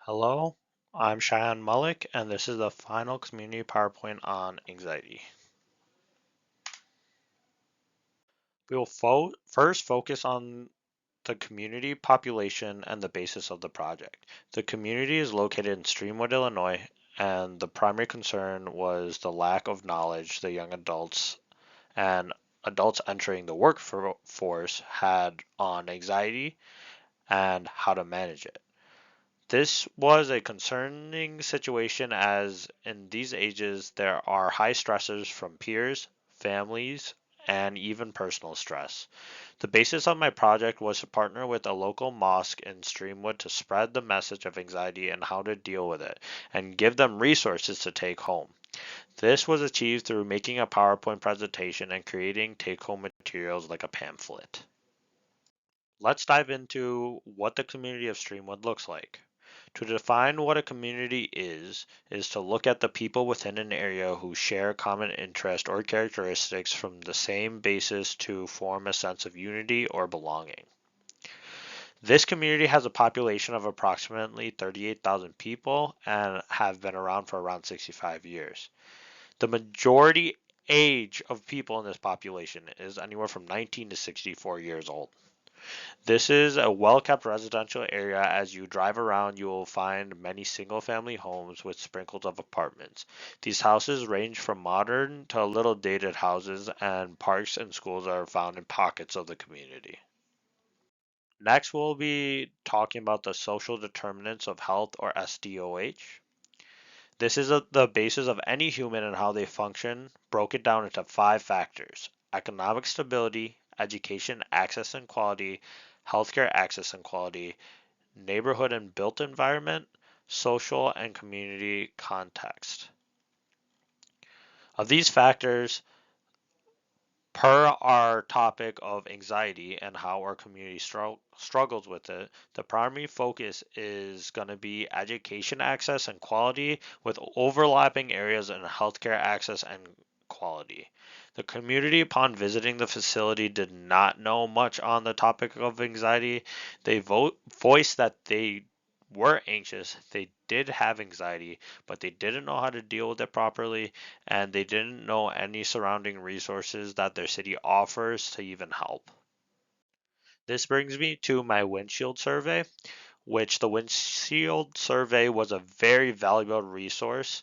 Hello, I'm Cheyenne Mullick, and this is the final community PowerPoint on anxiety. We will first focus on the community population and the basis of the project. The community is located in Streamwood, Illinois, and the primary concern was the lack of knowledge the young adults and adults entering the workforce had on anxiety and how to manage it. This was a concerning situation as in these ages there are high stressors from peers, families, and even personal stress. The basis of my project was to partner with a local mosque in Streamwood to spread the message of anxiety and how to deal with it, and give them resources to take home. This was achieved through making a PowerPoint presentation and creating take home materials like a pamphlet. Let's dive into what the community of Streamwood looks like. To define what a community is to look at the people within an area who share common interest or characteristics from the same basis to form a sense of unity or belonging. This community has a population of approximately 38,000 people and have been around for around 65 years. The majority age of people in this population is anywhere from 19 to 64 years old. This is a well-kept residential area. As you drive around, you will find many single-family homes with sprinkles of apartments. These houses range from modern to a little dated houses, and parks and schools are found in pockets of the community. Next, we'll be talking about the social determinants of health, or SDOH. This is the basis of any human and how they function, broken down into five factors: economic stability, education access and quality, healthcare access and quality, neighborhood and built environment, social and community context. Of these factors, per our topic of anxiety and how our community struggles with it, the primary focus is going to be education access and quality with overlapping areas in healthcare access and quality. The community, upon visiting the facility, did not know much on the topic of anxiety. They voiced that they were anxious, they did have anxiety, but they didn't know how to deal with it properly, and they didn't know any surrounding resources that their city offers to even help. This brings me to my windshield survey, which the windshield survey was a very valuable resource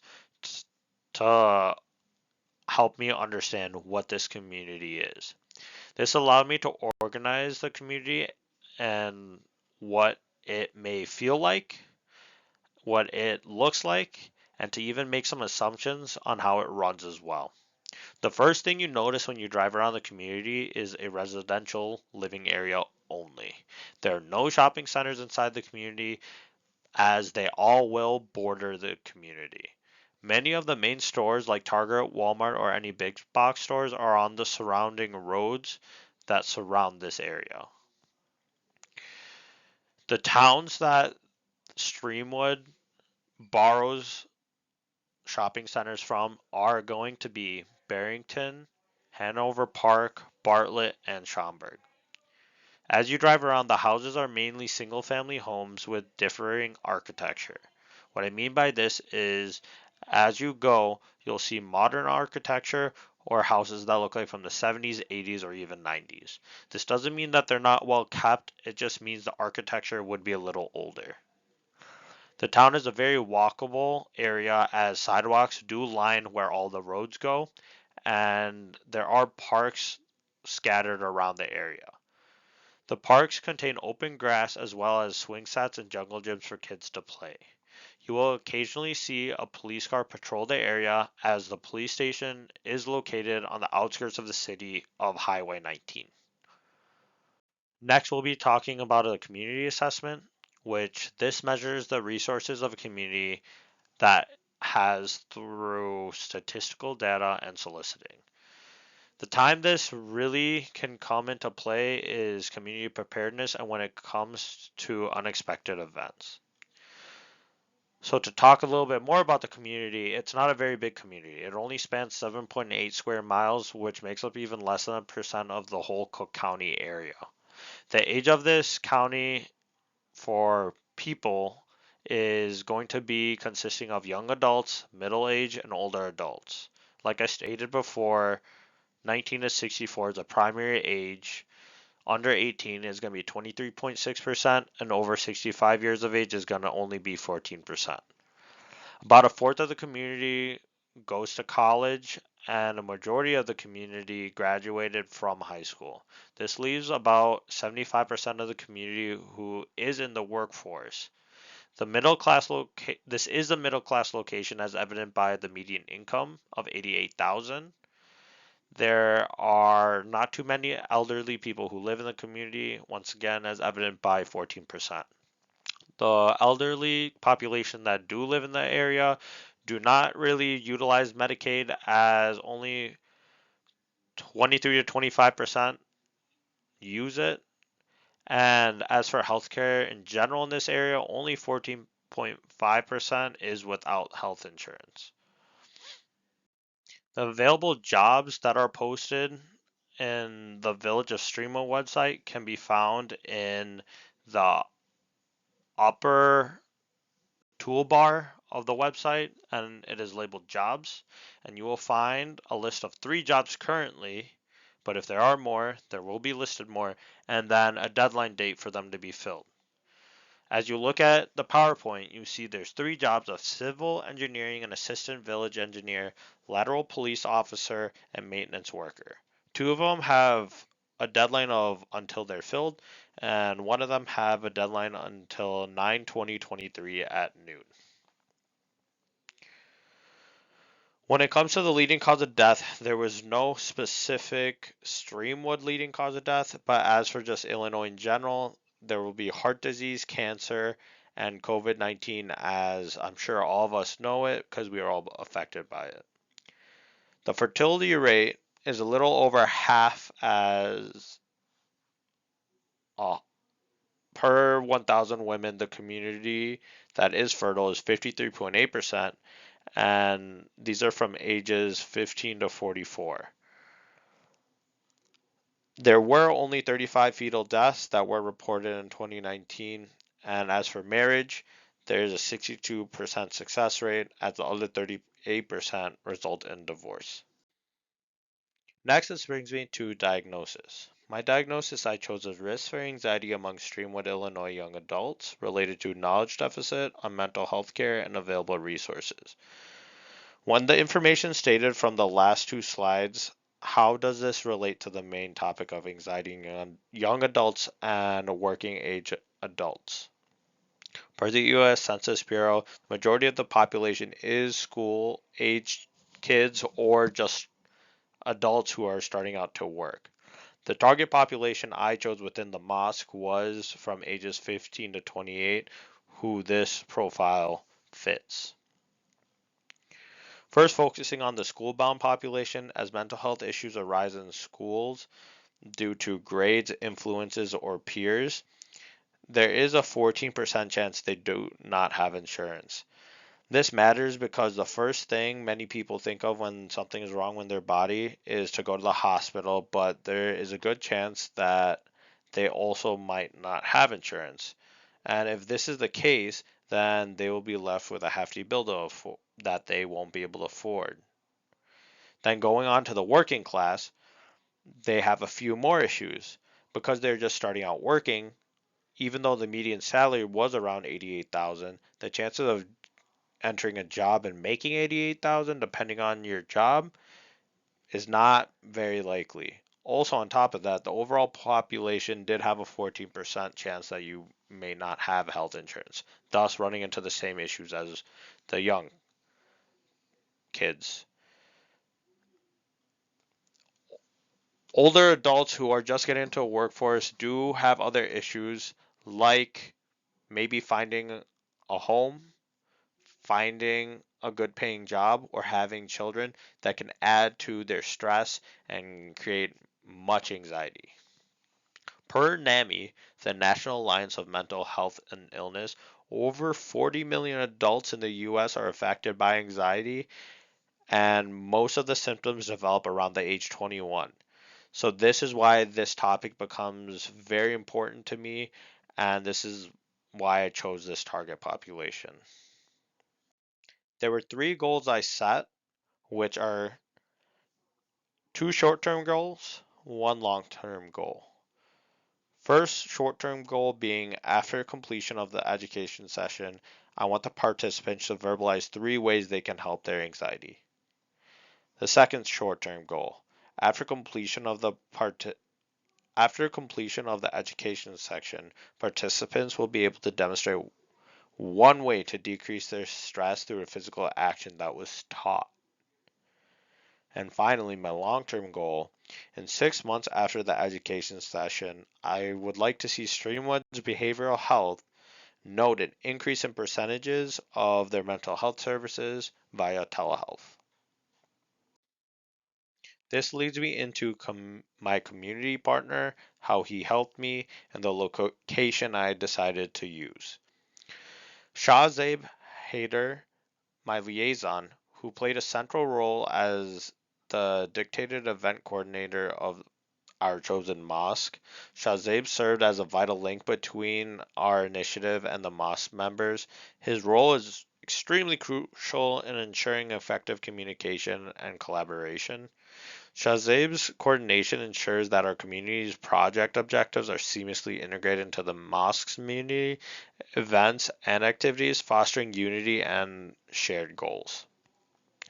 to help me understand what this community is. This allowed me to organize the community and what it may feel like, what it looks like, and to even make some assumptions on how it runs as well. The first thing you notice when you drive around the community is a residential living area only. There are no shopping centers inside the community, as they all will border the community. Many of the main stores like Target, Walmart, or any big box stores are on the surrounding roads that surround this area. The towns that Streamwood borrows shopping centers from are going to be Barrington, Hanover Park, Bartlett, and Schaumburg. As you drive around, the houses are mainly single family homes with differing architecture. What I mean by this is as you go, you'll see modern architecture or houses that look like from the 70s, 80s, or even 90s. This doesn't mean that they're not well kept, it just means the architecture would be a little older. The town is a very walkable area as sidewalks do line where all the roads go, and there are parks scattered around the area. The parks contain open grass as well as swing sets and jungle gyms for kids to play. You will occasionally see a police car patrol the area as the police station is located on the outskirts of the city of Highway 19. Next, we'll be talking about a community assessment, which this measures the resources of a community that has through statistical data and soliciting. The time this really can come into play is community preparedness and when it comes to unexpected events. So to talk a little bit more about the community, it's not a very big community. It only spans 7.8 square miles, which makes up even less than a percent of the whole Cook County area. The age of this county for people is going to be consisting of young adults, middle age, and older adults. Like I stated before, 19 to 64 is the primary age. Under 18 is going to be 23.6%, and over 65 years of age is going to only be 14%. About a fourth of the community goes to college, and a majority of the community graduated from high school. This leaves about 75% of the community who is in the workforce. This is the middle class location as evident by the median income of 88,000. There are not too many elderly people who live in the community, once again as evident by 14%. The elderly population that do live in the area do not really utilize Medicaid, as only 23 to 25% use it. And as for healthcare in general in this area, only 14.5% is without health insurance. The available jobs that are posted in the Village of Streamo website can be found in the upper toolbar of the website, and it is labeled jobs, and you will find a list of 3 jobs currently, but if there are more, there will be listed more, and then a deadline date for them to be filled. As you look at the PowerPoint, you see there's 3 jobs of civil engineering and assistant village engineer, lateral police officer, and maintenance worker. 2 of them have a deadline of until they're filled, and one of them have a deadline until 9/20/23 at noon. When it comes to the leading cause of death, there was no specific Streamwood leading cause of death, but as for just Illinois in general, there will be heart disease, cancer, and COVID-19, as I'm sure all of us know it because we are all affected by it. The fertility rate is a little over half as uh, per 1,000 women. The community that is fertile is 53.8%, and these are from ages 15 to 44. There were only 35 fetal deaths that were reported in 2019, and as for marriage, there is a 62% success rate, as the other 38% result in divorce. Next, this brings me to diagnosis. My diagnosis I chose as risk for anxiety among Streamwood, Illinois young adults related to knowledge deficit on mental health care and available resources. When the information stated from the last 2 slides, how does this relate to the main topic of anxiety in young adults and working age adults? Per the U.S. Census Bureau, the majority of the population is school age kids or just adults who are starting out to work. The target population I chose within the mosque was from ages 15 to 28, who this profile fits. First, focusing on the school-bound population, as mental health issues arise in schools due to grades, influences, or peers, there is a 14% chance they do not have insurance. This matters because the first thing many people think of when something is wrong with their body is to go to the hospital, but there is a good chance that they also might not have insurance. And if this is the case, then they will be left with a hefty bill that they won't be able to afford. Then going on to the working class, they have a few more issues. Because they're just starting out working, even though the median salary was around 88,000, the chances of entering a job and making 88,000 depending on your job is not very likely. Also on top of that, the overall population did have a 14% chance that you may not have health insurance, thus running into the same issues as the young kids. Older adults who are just getting into a workforce do have other issues, like maybe finding a home, finding a good paying job, or having children that can add to their stress and create much anxiety. Per NAMI, the National Alliance of Mental Health and Illness, over 40 million adults in the US are affected by anxiety, and most of the symptoms develop around the age 21. So this is why this topic becomes very important to me, and this is why I chose this target population. There were three goals I set, which are two short-term goals, one long-term goal. First short-term goal being after completion of the education session, I want the participants to verbalize three ways they can help their anxiety. The second short-term goal, after completion of the education section, participants will be able to demonstrate one way to decrease their stress through a physical action that was taught. And finally, my long-term goal, in 6 months after the education session, I would like to see Streamwood's behavioral health note an increase in percentages of their mental health services via telehealth. This leads me into my community partner, how he helped me, and the location I decided to use. Shahzaib Haider, my liaison, who played a central role as the dictated event coordinator of our chosen mosque. Shahzaib served as a vital link between our initiative and the mosque members. His role is extremely crucial in ensuring effective communication and collaboration. Shahzaib's coordination ensures that our community's project objectives are seamlessly integrated into the mosque's community events and activities, fostering unity and shared goals.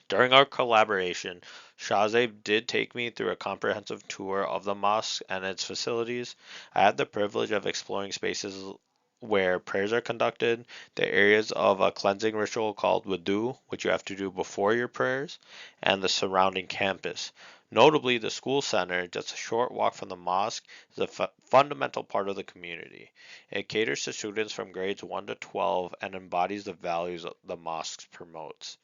During our collaboration, Shahzaib did take me through a comprehensive tour of the mosque and its facilities. I had the privilege of exploring spaces where prayers are conducted, the areas of a cleansing ritual called wudu, which you have to do before your prayers, and the surrounding campus. Notably, the school center, just a short walk from the mosque, is a fundamental part of the community. It caters to students from grades 1 to 12 and embodies the values the mosque promotes.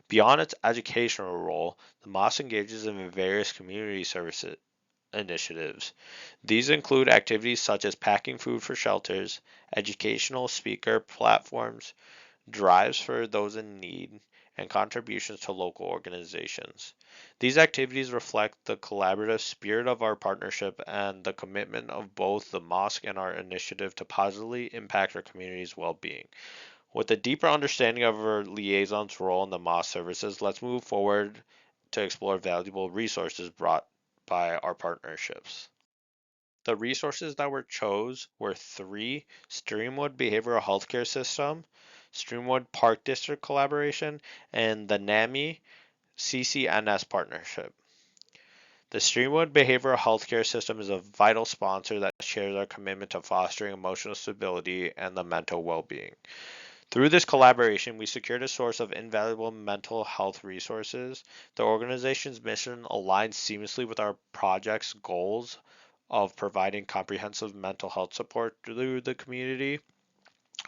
Beyond its educational role, the mosque engages in various community service initiatives. These include activities such as packing food for shelters, educational speaker platforms, drives for those in need, and contributions to local organizations. These activities reflect the collaborative spirit of our partnership and the commitment of both the mosque and our initiative to positively impact our community's well-being. With a deeper understanding of our liaison's role in the mosque services, let's move forward to explore valuable resources brought by our partnerships. The resources that were chose were three: Streamwood Behavioral Healthcare System, Streamwood Park District collaboration, and the NAMI CCNS partnership. The Streamwood Behavioral Healthcare System is a vital sponsor that shares our commitment to fostering emotional stability and the mental well-being. Through this collaboration, we secured a source of invaluable mental health resources. The organization's mission aligns seamlessly with our project's goals of providing comprehensive mental health support through the community.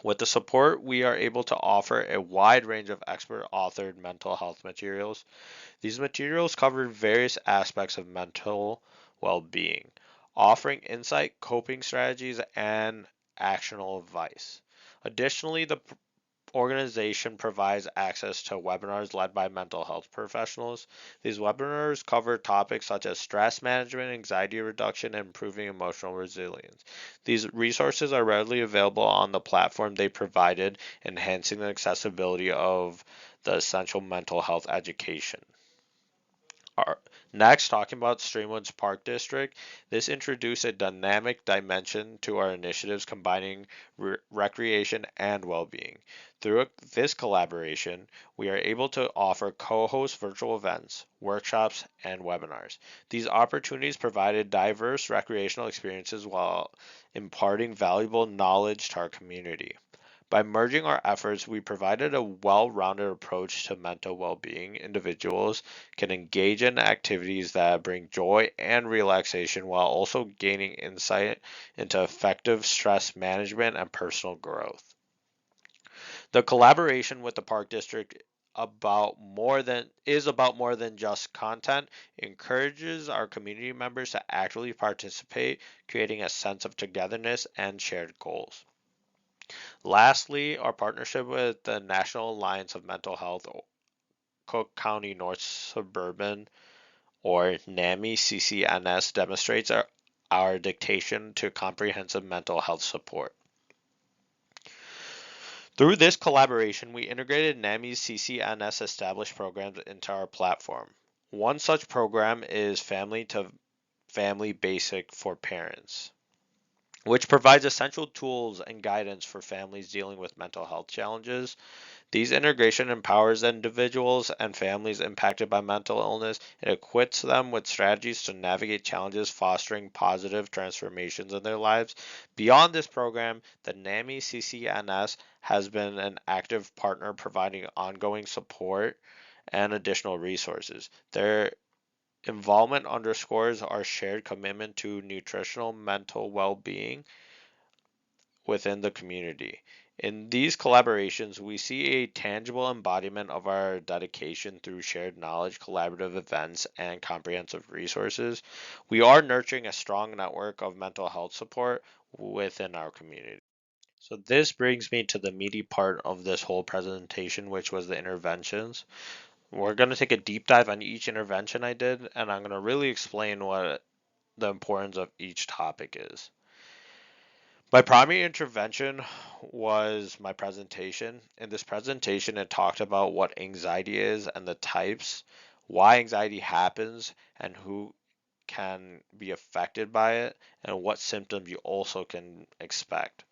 With the support, we are able to offer a wide range of expert authored mental health materials. These materials cover various aspects of mental well being, offering insight, coping strategies, and actionable advice. Additionally, the organization provides access to webinars led by mental health professionals. These webinars cover topics such as stress management, anxiety reduction, and improving emotional resilience. These resources are readily available on the platform they provided, enhancing the accessibility of the essential mental health education. Our- Next, talking about Streamwood's Park District, this introduced a dynamic dimension to our initiatives combining recreation and well-being. Through this collaboration, we are able to offer co-host virtual events, workshops, and webinars. These opportunities provided diverse recreational experiences while imparting valuable knowledge to our community. By merging our efforts, we provided a well-rounded approach to mental well-being. Individuals can engage in activities that bring joy and relaxation while also gaining insight into effective stress management and personal growth. The collaboration with the Park District about more than just content. It encourages our community members to actively participate, creating a sense of togetherness and shared goals. Lastly, our partnership with the National Alliance of Mental Health Cook County North Suburban, or NAMI CCNS, demonstrates our dictation to comprehensive mental health support. Through this collaboration, we integrated NAMI's CCNS established programs into our platform. One such program is Family to Family Basic for Parents, which provides essential tools and guidance for families dealing with mental health challenges. These integration empowers individuals and families impacted by mental illness. It equips them with strategies to navigate challenges, fostering positive transformations in their lives. Beyond this program, the NAMI CCNS has been an active partner providing ongoing support and additional resources. Their involvement underscores our shared commitment to nutritional mental well-being within the community. In these collaborations, we see a tangible embodiment of our dedication through shared knowledge, collaborative events, and comprehensive resources. We are nurturing a strong network of mental health support within our community. So this brings me to the meaty part of this whole presentation, which was the interventions. We're going to take a deep dive on each intervention I did, and I'm going to really explain what the importance of each topic is. My primary intervention was my presentation. In this presentation, it talked about what anxiety is and the types, why anxiety happens, and who can be affected by it, and what symptoms you also can expect.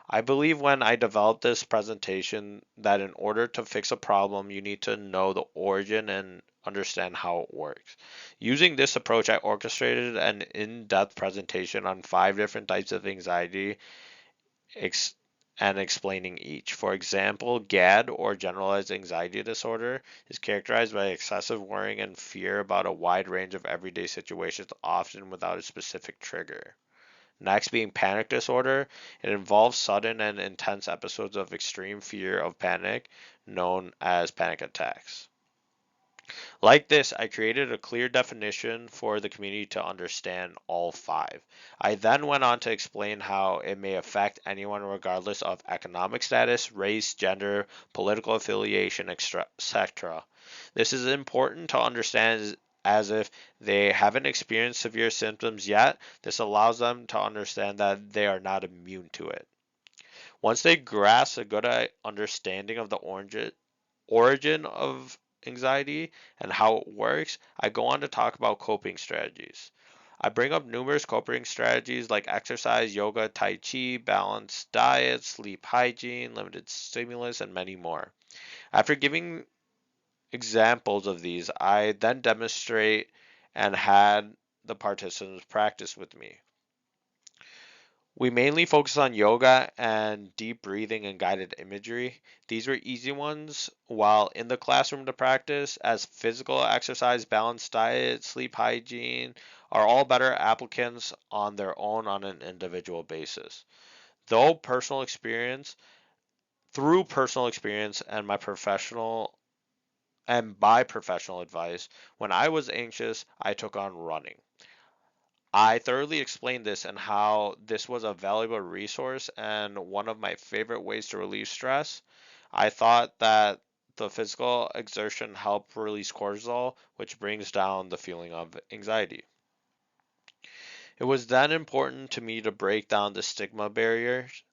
I believe when I developed this presentation that in order to fix a problem, you need to know the origin and understand how it works. Using this approach, I orchestrated an in-depth presentation on 5 different types of anxiety ex- and explaining each. For example, GAD, or generalized anxiety disorder, is characterized by excessive worrying and fear about a wide range of everyday situations, often without a specific trigger. Next, being panic disorder, it involves sudden and intense episodes of extreme fear of panic, known as panic attacks. Like this, I created a clear definition for the community to understand all 5. I then went on to explain how it may affect anyone regardless of economic status, race, gender, political affiliation, etc. This is important to understand as if they haven't experienced severe symptoms yet, this allows them to understand that they are not immune to it. Once they grasp a good understanding of the origin of anxiety and how it works, I go on to talk about coping strategies. I bring up numerous coping strategies like exercise, yoga, tai chi, balanced diet, sleep hygiene, limited stimulus, and many more. After giving examples of these, I then demonstrate and had the participants practice with me. We mainly focus on yoga and deep breathing and guided imagery. These were easy ones while in the classroom to practice, as physical exercise, balanced diet, sleep hygiene are all better applicants on their own on an individual basis. Though personal experience, through personal experience and my professional and by professional advice, when I was anxious, I took on running. I thoroughly explained this and how this was a valuable resource and one of my favorite ways to relieve stress. I thought that the physical exertion helped release cortisol, which brings down the feeling of anxiety. It was then important to me to break down the stigma barriers,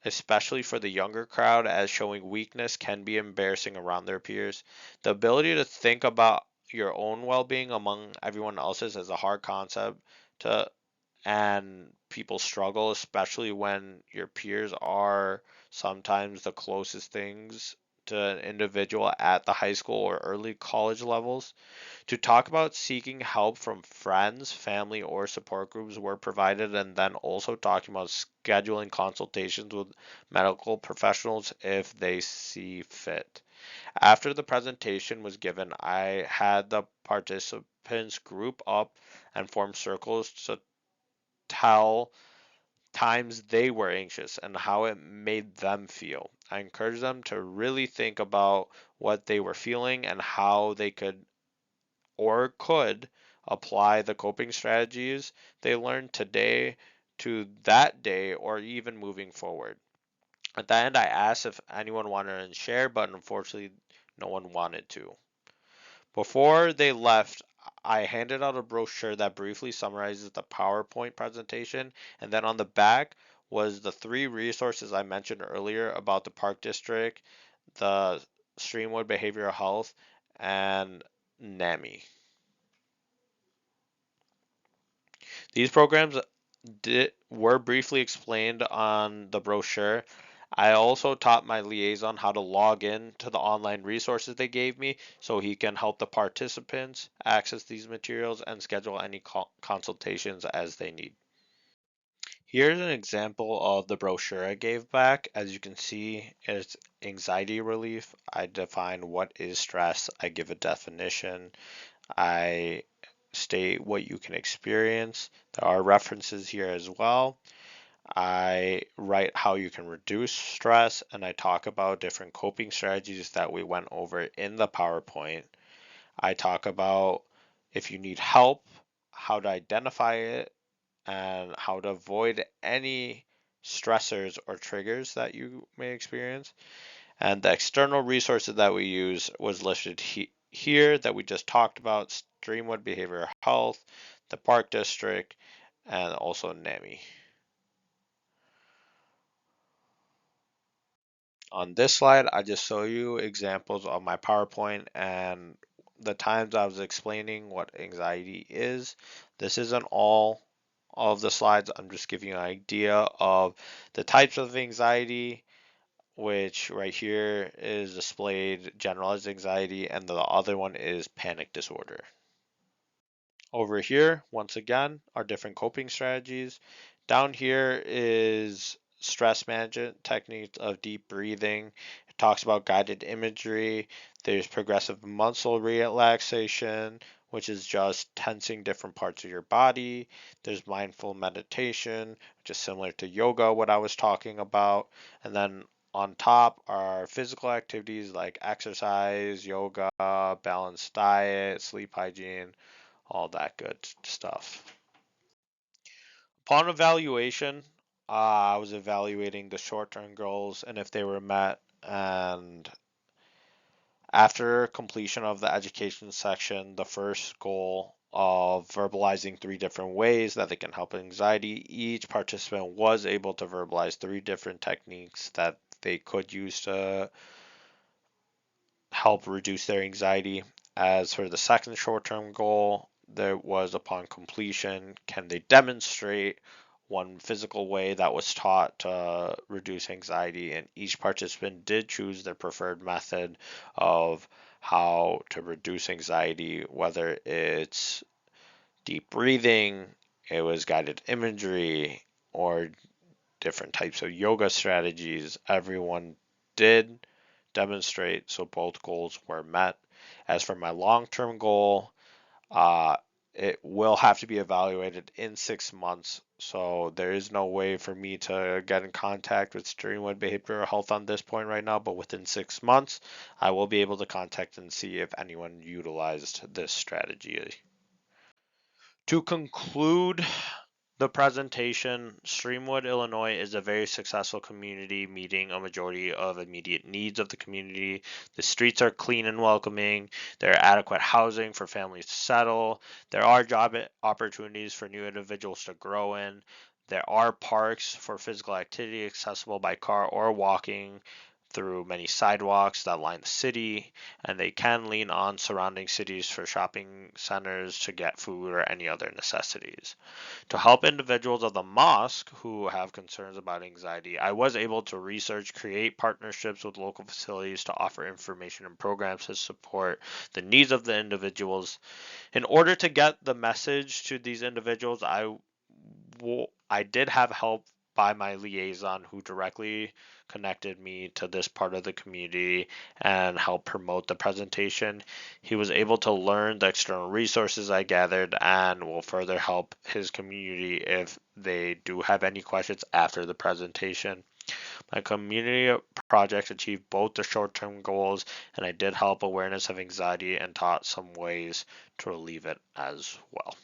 especially for the younger crowd, as showing weakness can be embarrassing around their peers. The ability to think about your own well being among everyone else's is a hard concept to and people struggle, especially when your peers are sometimes the closest things to an individual at the high school or early college levels. To talk about seeking help from friends, family, or support groups were provided, and then also talking about scheduling consultations with medical professionals if they see fit. After the presentation was given, I had the participants group up and form circles to tell times they were anxious and how it made them feel. I encouraged them to really think about what they were feeling and how they could apply the coping strategies they learned today to that day or even moving forward. At the end, I asked if anyone wanted to share, but unfortunately, no one wanted to. Before they left, I handed out a brochure that briefly summarizes the PowerPoint presentation, and then on the back was the three resources I mentioned earlier about the Park District, the Streamwood Behavioral Health, and NAMI. These programs were briefly explained on the brochure. I also taught my liaison how to log in to the online resources they gave me so he can help the participants access these materials and schedule any consultations as they need. Here's an example of the brochure I gave back. As you can see, it's anxiety relief. I define what is stress. I give a definition. I state what you can experience. There are references here as well. I write how you can reduce stress, and I talk about different coping strategies that we went over in the PowerPoint. I talk about if you need help, how to identify it, and how to avoid any stressors or triggers that you may experience. And the external resources that we use was listed here that we just talked about: Streamwood Behavioral Health, the Park District, and also NAMI. On this slide, I just show you examples of my PowerPoint and the times I was explaining what anxiety is. This isn't all of the slides. I'm just giving you an idea of the types of anxiety, which right here is displayed generalized anxiety, and the other one is panic disorder. Over here, once again, are different coping strategies. Down here is stress management techniques of deep breathing. It talks about guided imagery. There's progressive muscle relaxation, which is just tensing different parts of your body. There's mindful meditation, which is similar to yoga, what I was talking about. And then on top are physical activities like exercise, yoga, balanced diet, sleep hygiene, all that good stuff. Upon evaluation, I was evaluating the short-term goals and if they were met. And after completion of the education section, the first goal of verbalizing three different ways that they can help anxiety, each participant was able to verbalize three different techniques that they could use to help reduce their anxiety. As for the second short-term goal, there was upon completion, can they demonstrate one physical way that was taught to reduce anxiety? And each participant did choose their preferred method of how to reduce anxiety, whether it's deep breathing, it was guided imagery, or different types of yoga strategies. Everyone did demonstrate, so both goals were met. As for my long-term goal, uh, it will have to be evaluated in 6 months. So there is no way for me to get in contact with Streamwood Behavioral Health on this point right now, but within 6 months, I will be able to contact and see if anyone utilized this strategy. To conclude the presentation, Streamwood, Illinois is a very successful community, meeting a majority of immediate needs of the community. The streets are clean and welcoming. There are adequate housing for families to settle. There are job opportunities for new individuals to grow in. There are parks for physical activity accessible by car or walking through many sidewalks that line the city, and they can lean on surrounding cities for shopping centers to get food or any other necessities. To help individuals of the mosque who have concerns about anxiety, I was able to research, create partnerships with local facilities to offer information and programs to support the needs of the individuals. In order to get the message to these individuals, I did have help by my liaison who directly connected me to this part of the community and helped promote the presentation. He was able to learn the external resources I gathered and will further help his community if they do have any questions after the presentation. My community project achieved both the short-term goals, and I did help awareness of anxiety and taught some ways to relieve it as well.